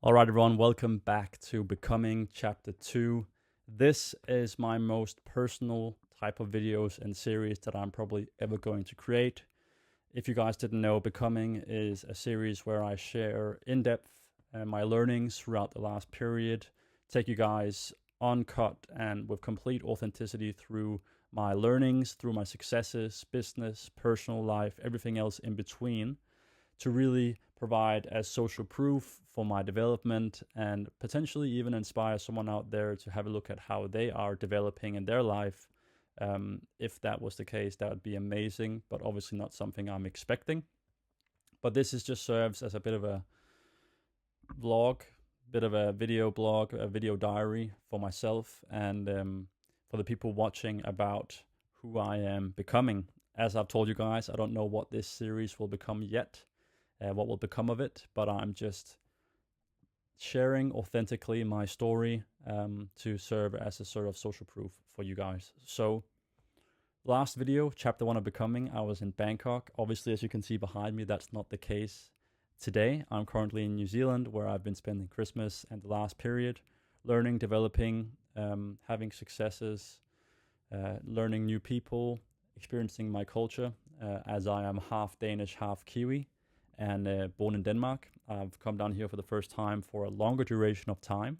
All right, everyone, welcome back to Becoming Chapter 2. This is my most personal type of videos and series that I'm probably ever going to create. If you guys didn't know, Becoming is a series where I share in-depth my learnings throughout the last period, take you guys uncut and with complete authenticity through my learnings, through my successes, business, personal life, everything else in between, to really provide as social proof for my development and potentially even inspire someone out there to have a look at how they are developing in their life. If that was the case, that would be amazing, but obviously not something I'm expecting. But this is just serves as a bit of a vlog, bit of a video blog, a video diary for myself and for the people watching about who I am becoming. As I've told you guys, I don't know what this series will become yet. What will become of it, but I'm just sharing authentically my story to serve as a sort of social proof for you guys. So last video, chapter 1 of Becoming, I was in Bangkok. Obviously, as you can see behind me, that's not the case today. I'm currently in New Zealand, where I've been spending Christmas and the last period, learning, developing, having successes, learning new people, experiencing my culture, as I am half Danish, half Kiwi, and born in Denmark. I've come down here for the first time for a longer duration of time,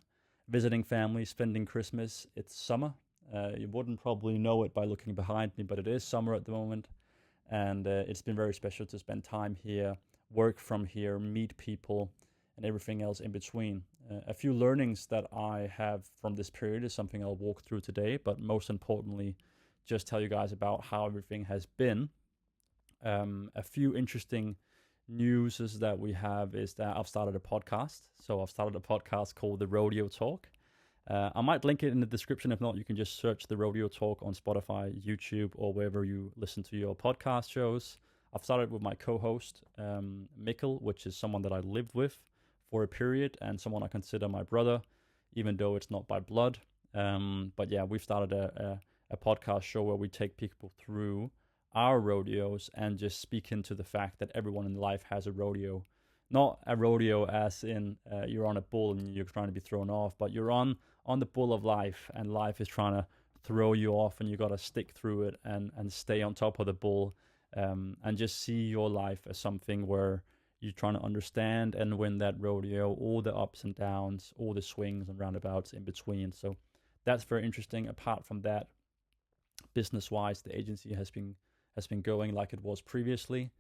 visiting family, spending Christmas. It's summer. You wouldn't probably know it by looking behind me, but it is summer at the moment. And it's been very special to spend time here, work from here, meet people, and everything else in between. A few learnings that I have from this period is something I'll walk through today, but most importantly, just tell you guys about how everything has been. A few interesting news is that we have is that I've started a podcast. So I've started a podcast called The Rodeo Talk. I might link it in the description. If not, you can just search The Rodeo Talk on Spotify, YouTube, or wherever you listen to your podcast shows. I've started with my co-host, Mikkel, which is someone that I lived with for a period and someone I consider my brother, even though it's not by blood. But yeah, we've started a podcast show where we take people through our rodeos and just speak into the fact that everyone in life has a rodeo. Not a rodeo as in you're on a bull and you're trying to be thrown off, but you're on the bull of life and life is trying to throw you off and you got to stick through it and stay on top of the bull and just see your life as something where you're trying to understand and win that rodeo, all the ups and downs, all the swings and roundabouts in between. So that's very interesting. Apart from that, business-wise, the agency has been going like it was previously,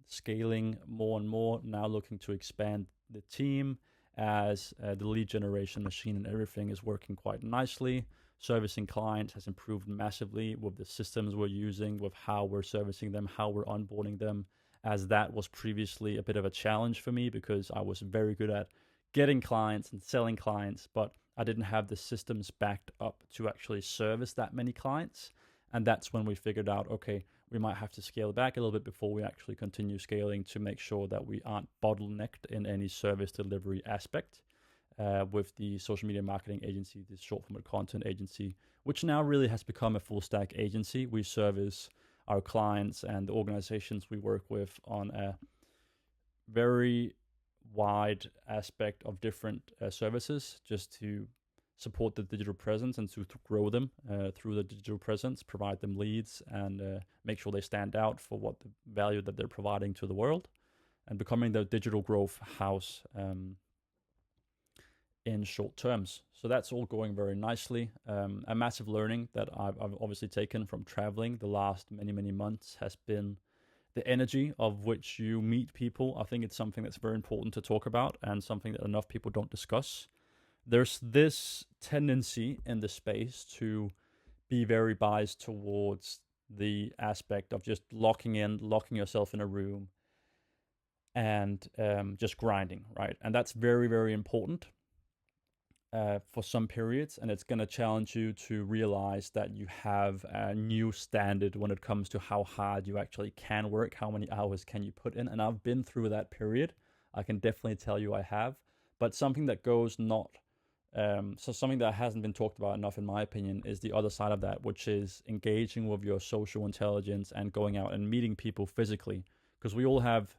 scaling more and more, now looking to expand the team as the lead generation machine and everything is working quite nicely. Servicing clients has improved massively with the systems we're using, with how we're servicing them, how we're onboarding them, as that was previously a bit of a challenge for me because I was very good at getting clients and selling clients, but I didn't have the systems backed up to actually service that many clients. And that's when we figured out, okay, we might have to scale back a little bit before we actually continue scaling to make sure that we aren't bottlenecked in any service delivery aspect with the social media marketing agency, this short form content agency, which now really has become a full stack agency. We service our clients and the organizations we work with on a very wide aspect of different services just to support the digital presence and to grow them through the digital presence, provide them leads and make sure they stand out for what the value that they're providing to the world and becoming the digital growth house in short terms. So that's all going very nicely. A massive learning that I've obviously taken from traveling the last many months has been the energy of which you meet people. I think it's something that's very important to talk about and something that enough people don't discuss. There's this tendency in the space to be very biased towards the aspect of just locking yourself in a room and just grinding, right? And that's very, very important for some periods. And it's going to challenge you to realize that you have a new standard when it comes to how hard you actually can work, how many hours can you put in. And I've been through that period. I can definitely tell you I have. But something that goes not so something that hasn't been talked about enough, in my opinion, is the other side of that, which is engaging with your social intelligence and going out and meeting people physically. Because we all have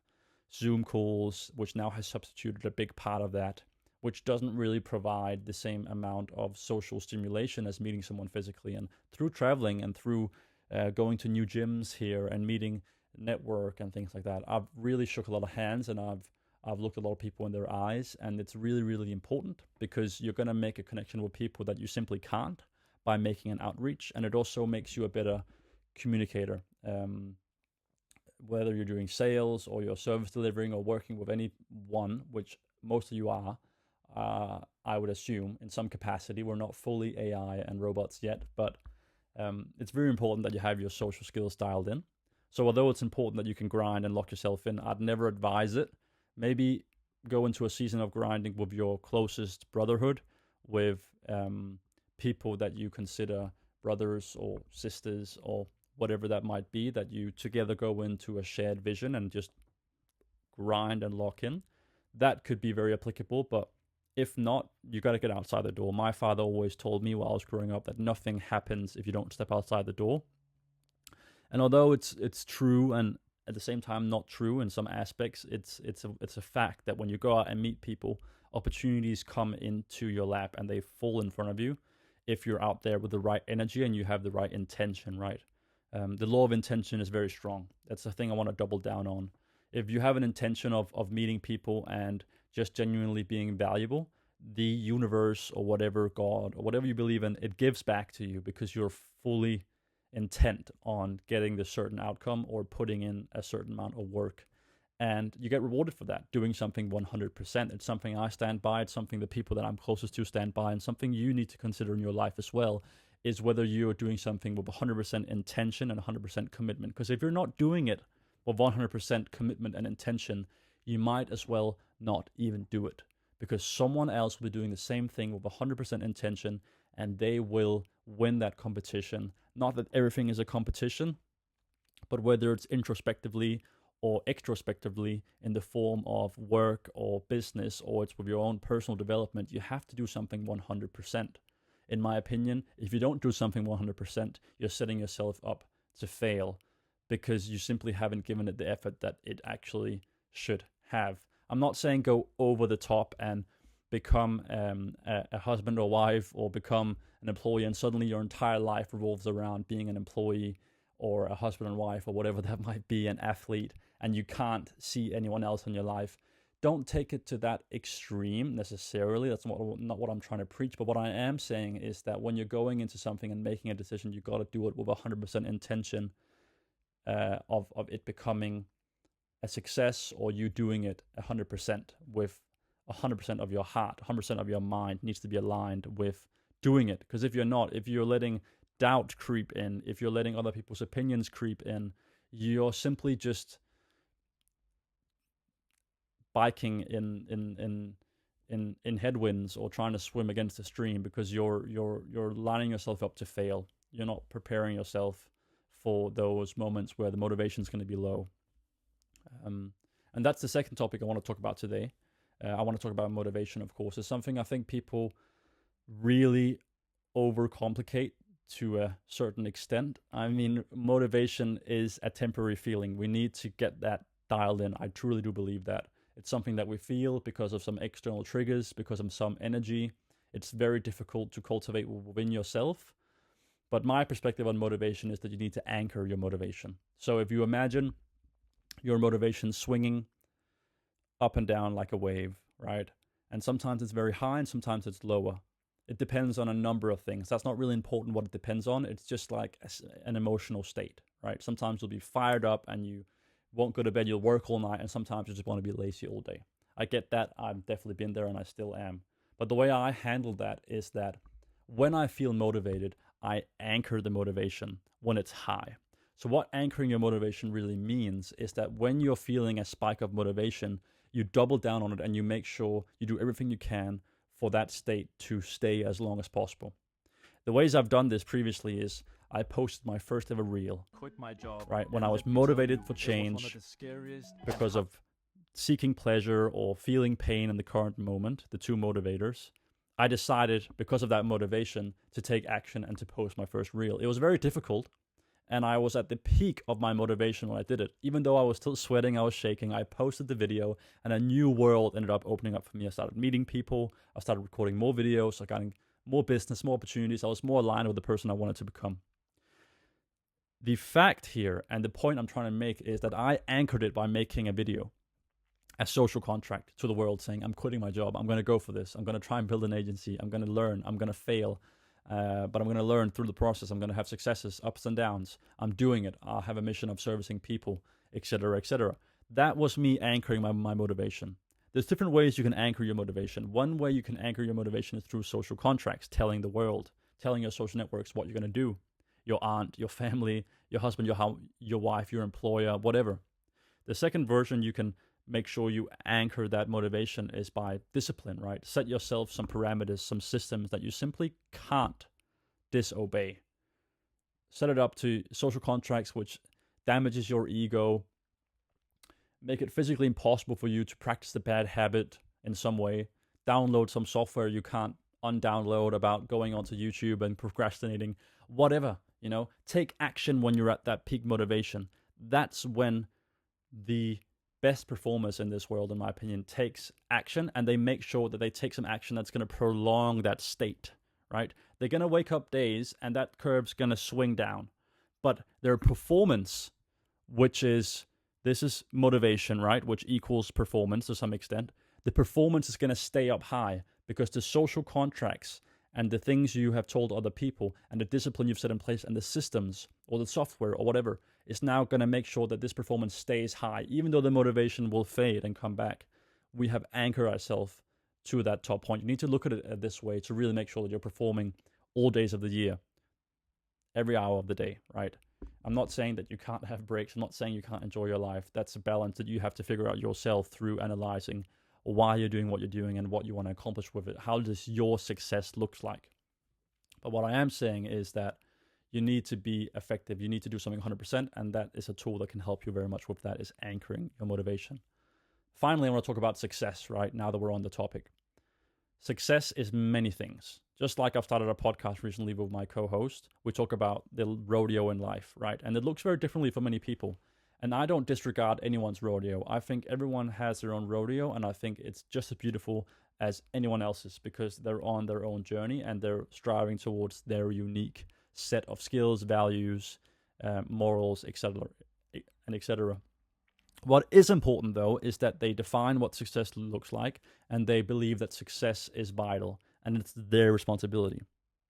Zoom calls, which now has substituted a big part of that, which doesn't really provide the same amount of social stimulation as meeting someone physically. And through traveling and through going to new gyms here and meeting network and things like that, I've really shook a lot of hands, and I've looked a lot of people in their eyes, and it's really, really important, because you're going to make a connection with people that you simply can't by making an outreach. And it also makes you a better communicator. Whether you're doing sales or you're service delivering or working with anyone, which most of you are, I would assume in some capacity. We're not fully AI and robots yet, but it's very important that you have your social skills dialed in. So although it's important that you can grind and lock yourself in, I'd never advise it. Maybe go into a season of grinding with your closest brotherhood, with people that you consider brothers or sisters or whatever that might be, that you together go into a shared vision and just grind and lock in. That could be very applicable, but if not, you got to get outside the door. My father always told me while I was growing up that nothing happens if you don't step outside the door. And although it's true, and at the same time not true in some aspects, it's a fact that when you go out and meet people, opportunities come into your lap and they fall in front of you if you're out there with the right energy and you have the right intention, right? The law of intention is very strong. That's the thing I want to double down on. If you have an intention of meeting people and just genuinely being valuable, the universe or whatever, God or whatever you believe in, it gives back to you, because you're fully intent on getting the certain outcome or putting in a certain amount of work. And you get rewarded for that, doing something 100%. It's something I stand by. It's something the people that I'm closest to stand by, and something you need to consider in your life as well, is whether you're doing something with 100% intention and 100% commitment. Because if you're not doing it with 100% commitment and intention, you might as well not even do it, because someone else will be doing the same thing with 100% intention, and they will win that competition. Not that everything is a competition, but whether it's introspectively or extrospectively in the form of work or business, or it's with your own personal development, you have to do something 100%. In my opinion, if you don't do something 100%, you're setting yourself up to fail, because you simply haven't given it the effort that it actually should have. I'm not saying go over the top and become a husband or wife, or become an employee and suddenly your entire life revolves around being an employee or a husband and wife or whatever that might be, an athlete, and you can't see anyone else in your life. Don't take it to that extreme necessarily. That's not what I'm trying to preach. But what I am saying is that when you're going into something and making a decision, you got to do it with 100% intention of it becoming a success, or you doing it 100% with 100% of your heart, 100% of your mind needs to be aligned with doing it. Because if you're not, if you're letting doubt creep in, if you're letting other people's opinions creep in, you're simply just biking in headwinds or trying to swim against the stream, because you're lining yourself up to fail. You're not preparing yourself for those moments where the motivation is going to be low. And that's the second topic I want to talk about today. I want to talk about motivation, of course. It's something I think people really overcomplicate to a certain extent. I mean, motivation is a temporary feeling. We need to get that dialed in. I truly do believe that. It's something that we feel because of some external triggers, because of some energy. It's very difficult to cultivate within yourself. But my perspective on motivation is that you need to anchor your motivation. So if you imagine your motivation swinging up and down like a wave, right? And sometimes it's very high and sometimes it's lower. It depends on a number of things. That's not really important what it depends on. It's just like an emotional state, right? Sometimes you'll be fired up and you won't go to bed, you'll work all night, and sometimes you just want to be lazy all day. I get that. I've definitely been there and I still am. But the way I handle that is that when I feel motivated, I anchor the motivation when it's high. So what anchoring your motivation really means is that when you're feeling a spike of motivation, you double down on it and you make sure you do everything you can for that state to stay as long as possible. The ways I've done this previously is I posted my first ever reel, quit my job, right? When I was motivated for change because of seeking pleasure or feeling pain in the current moment, the two motivators, I decided because of that motivation to take action and to post my first reel. It was very difficult. And I was at the peak of my motivation when I did it. Even though I was still sweating, I was shaking, I posted the video, and a new world ended up opening up for me. I started meeting people, I started recording more videos, I got more business, more opportunities. I was more aligned with the person I wanted to become. The fact here, and the point I'm trying to make, is that I anchored it by making a video, a social contract to the world saying, I'm quitting my job, I'm going to go for this, I'm going to try and build an agency, I'm going to learn, I'm going to fail, but I'm going to learn through the process, I'm going to have successes, ups and downs, I'm doing it, I have a mission of servicing people, etc., etc. That was me anchoring my motivation. There's different ways you can anchor your motivation. One way you can anchor your motivation is through social contracts, telling the world, telling your social networks what you're going to do, your aunt, your family, your husband, your wife, your employer, whatever. The second version you can make sure you anchor that motivation is by discipline, right? Set yourself some parameters, some systems that you simply can't disobey. Set it up to social contracts which damages your ego. Make it physically impossible for you to practice the bad habit in some way. Download some software you can't undownload about going onto YouTube and procrastinating. Whatever, take action when you're at that peak motivation. That's when the best performers in this world, in my opinion, takes action, and they make sure that they take some action that's going to prolong that state, right? They're going to wake up days and that curve's going to swing down, but their performance, this is motivation, right? Which equals performance to some extent. The performance is going to stay up high because the social contracts and the things you have told other people and the discipline you've set in place and the systems or the software or whatever is now going to make sure that this performance stays high. Even though the motivation will fade and come back, we have anchored ourselves to that top point. You need to look at it this way to really make sure that you're performing all days of the year, every hour of the day, right? I'm not saying that you can't have breaks. I'm not saying you can't enjoy your life. That's a balance that you have to figure out yourself through analyzing why you're doing what you're doing and what you want to accomplish with it. How does your success look like? But what I am saying is that you need to be effective. You need to do something 100%, and that is a tool that can help you very much with that, is anchoring your motivation. Finally, I want to talk about success, right, now that we're on the topic. Success is many things. Just like I've started a podcast recently with my co-host, we talk about the rodeo in life, right? And it looks very differently for many people. And I don't disregard anyone's rodeo. I think everyone has their own rodeo, and I think it's just as beautiful as anyone else's because they're on their own journey and they're striving towards their unique set of skills, values, morals, etc., and etc. What is important, though, is that they define what success looks like, and they believe that success is vital, and it's their responsibility.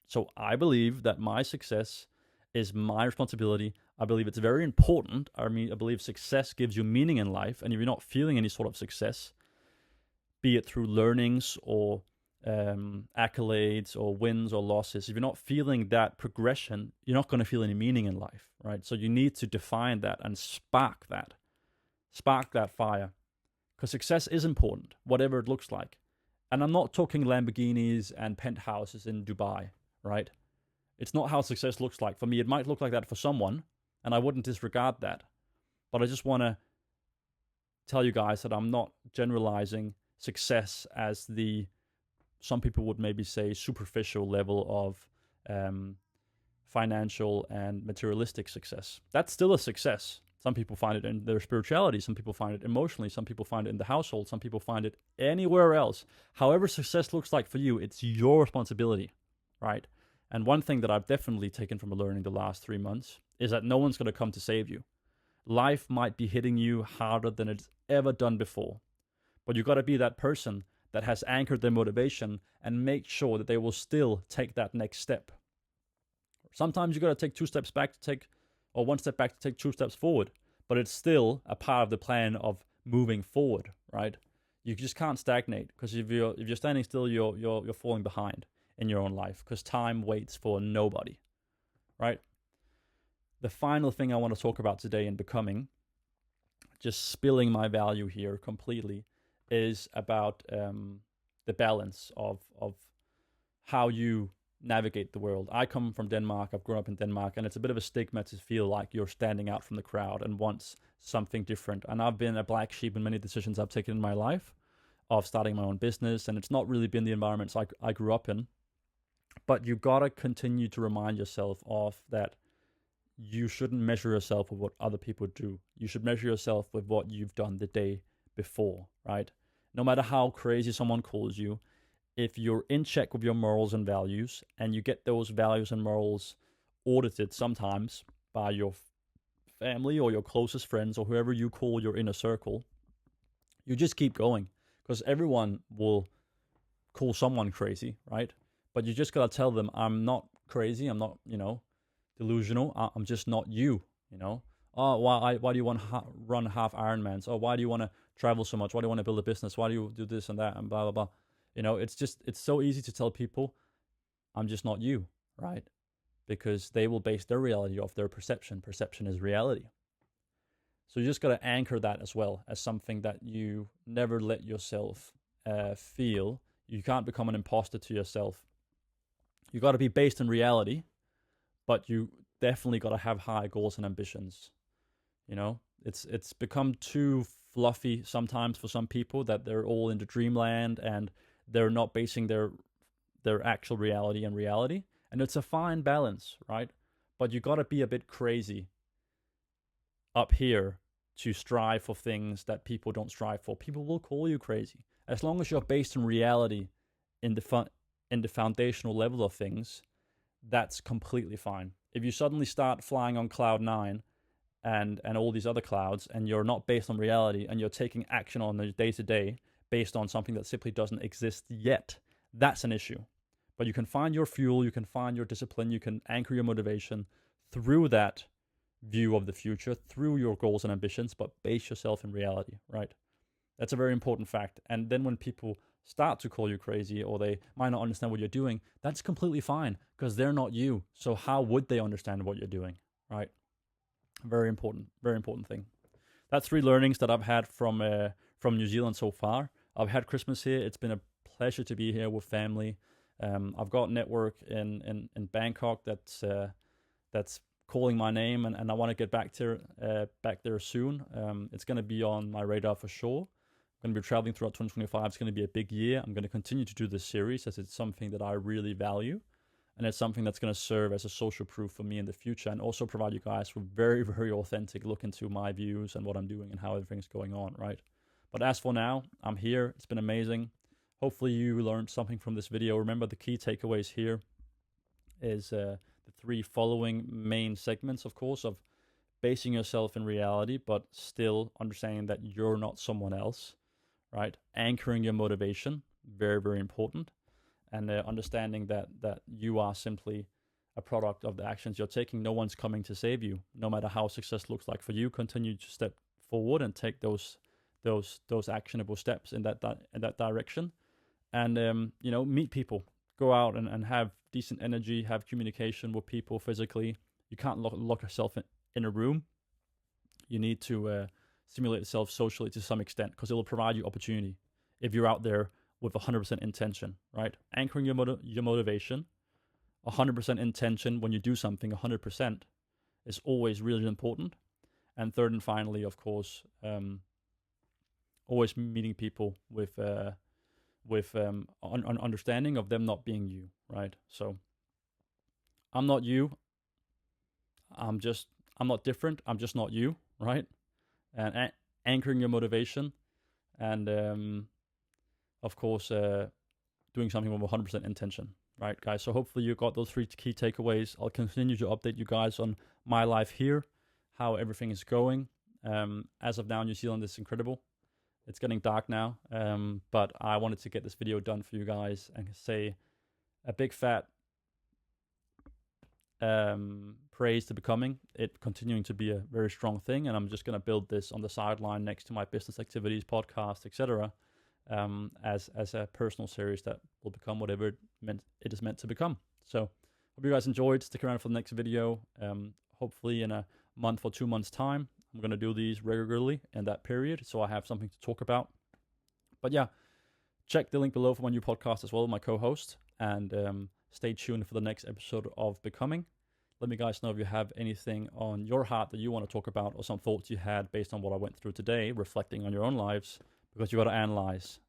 So I believe that my success is my responsibility. I believe it's very important. I believe success gives you meaning in life, and if you're not feeling any sort of success, be it through learnings or accolades or wins or losses, if you're not feeling that progression, you're not going to feel any meaning in life, right? So you need to define that and spark that fire, because success is important, whatever it looks like. And I'm not talking Lamborghinis and penthouses in Dubai, right? It's not how success looks like. For me, it might look like that for someone, and I wouldn't disregard that. But I just want to tell you guys that I'm not generalizing success as some people would maybe say, superficial level of financial and materialistic success. That's still a success. Some people find it in their spirituality. Some people find it emotionally. Some people find it in the household. Some people find it anywhere else. However success looks like for you, it's your responsibility, right? And one thing that I've definitely taken from learning the last 3 months is that no one's going to come to save you. Life might be hitting you harder than it's ever done before. But you got to be that person that has anchored their motivation and make sure that they will still take that next step. Sometimes you got to take 2 steps back or 1 step back to take 2 steps forward, but it's still a part of the plan of moving forward, right? You just can't stagnate, because if you're standing still, you're falling behind in your own life, because time waits for nobody, right? The final thing I want to talk about today in becoming, just spilling my value here completely, is about the balance of how you navigate the world. I come from Denmark. I've grown up in Denmark, and it's a bit of a stigma to feel like you're standing out from the crowd and want something different. And I've been a black sheep in many decisions I've taken in my life of starting my own business, and it's not really been the environments I grew up in. But you gotta continue to remind yourself of that you shouldn't measure yourself with what other people do. You should measure yourself with what you've done the day before, right? No matter how crazy someone calls you, if you're in check with your morals and values, and you get those values and morals audited sometimes by your family or your closest friends or whoever you call your inner circle, you just keep going, because everyone will call someone crazy, right? But you just gotta tell them, I'm not crazy, I'm not, delusional, I'm just not you, Oh, why do you want to run half Ironmans? Oh, why do you want to travel so much? Why do you want to build a business? Why do you do this and that and blah, blah, blah? It's so easy to tell people, I'm just not you, right? Because they will base their reality off their perception. Perception is reality. So you just got to anchor that as well as something that you never let yourself feel. You can't become an imposter to yourself. You got to be based in reality, but you definitely got to have high goals and ambitions. It's become too fluffy sometimes for some people, that they're all into dreamland and they're not basing their actual reality in reality. And it's a fine balance, right? But you got to be a bit crazy up here to strive for things that people don't strive for. People will call you crazy. As long as you're based in reality in the foundational level of things, that's completely fine. If you suddenly start flying on cloud 9 and all these other clouds, and you're not based on reality, and you're taking action on the day-to-day based on something that simply doesn't exist yet, that's an issue. But you can find your fuel, you can find your discipline, you can anchor your motivation through that view of the future, through your goals and ambitions, but base yourself in reality, right? That's a very important fact. And then when people start to call you crazy, or they might not understand what you're doing, that's completely fine, because they're not you. So how would they understand what you're doing, right? Very important thing. That's 3 learnings that I've had from New Zealand so far. I've had Christmas here. It's been a pleasure to be here with family. I've got network in Bangkok that's calling my name, and I want to get back there soon. It's going to be on my radar for sure. I'm going to be traveling throughout 2025. It's going to be a big year. I'm going to continue to do this series, as it's something that I really value, and it's something that's going to serve as a social proof for me in the future, and also provide you guys with very, very authentic look into my views and what I'm doing and how everything's going on, right? But as for now, I'm here. It's been amazing. Hopefully you learned something from this video. Remember, the key takeaways here is the 3 following main segments, of course, of basing yourself in reality, but still understanding that you're not someone else, right? Anchoring your motivation, very, very important. And understanding that you are simply a product of the actions you're taking. No one's coming to save you. No matter how success looks like for you, continue to step forward and take those actionable steps in that direction. And meet people. Go out and have decent energy, have communication with people physically. You can't lock yourself in a room. You need to stimulate yourself socially to some extent, because it will provide you opportunity if you're out there with 100% intention, right? Anchoring your motivation, 100% intention when you do something, 100% is always really important. And third and finally, of course, always meeting people with understanding of them not being you, right? So I'm not you. I'm not different. I'm just not you, right? And anchoring your motivation, and of course, doing something with 100% intention, right, guys? So hopefully you got those 3 key takeaways. I'll continue to update you guys on my life here, how everything is going. As of now, New Zealand is incredible. It's getting dark now, but I wanted to get this video done for you guys and say a big fat praise to Becoming. It continuing to be a very strong thing, and I'm just going to build this on the sideline next to my business activities, podcast, etc., as a personal series that will become whatever it is meant to become. So hope you guys enjoyed. Stick around for the next video. Hopefully in a month or 2 months time, I'm going to do these regularly in that period, so I have something to talk about. But yeah, check the link below for my new podcast as well, my co-host, and stay tuned for the next episode of Becoming. Let me guys know if you have anything on your heart that you want to talk about, or some thoughts you had based on what I went through today, reflecting on your own lives, because you got to analyze.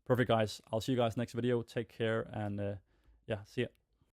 Perfect, guys. I'll see you guys next video. Take care, and yeah, see ya.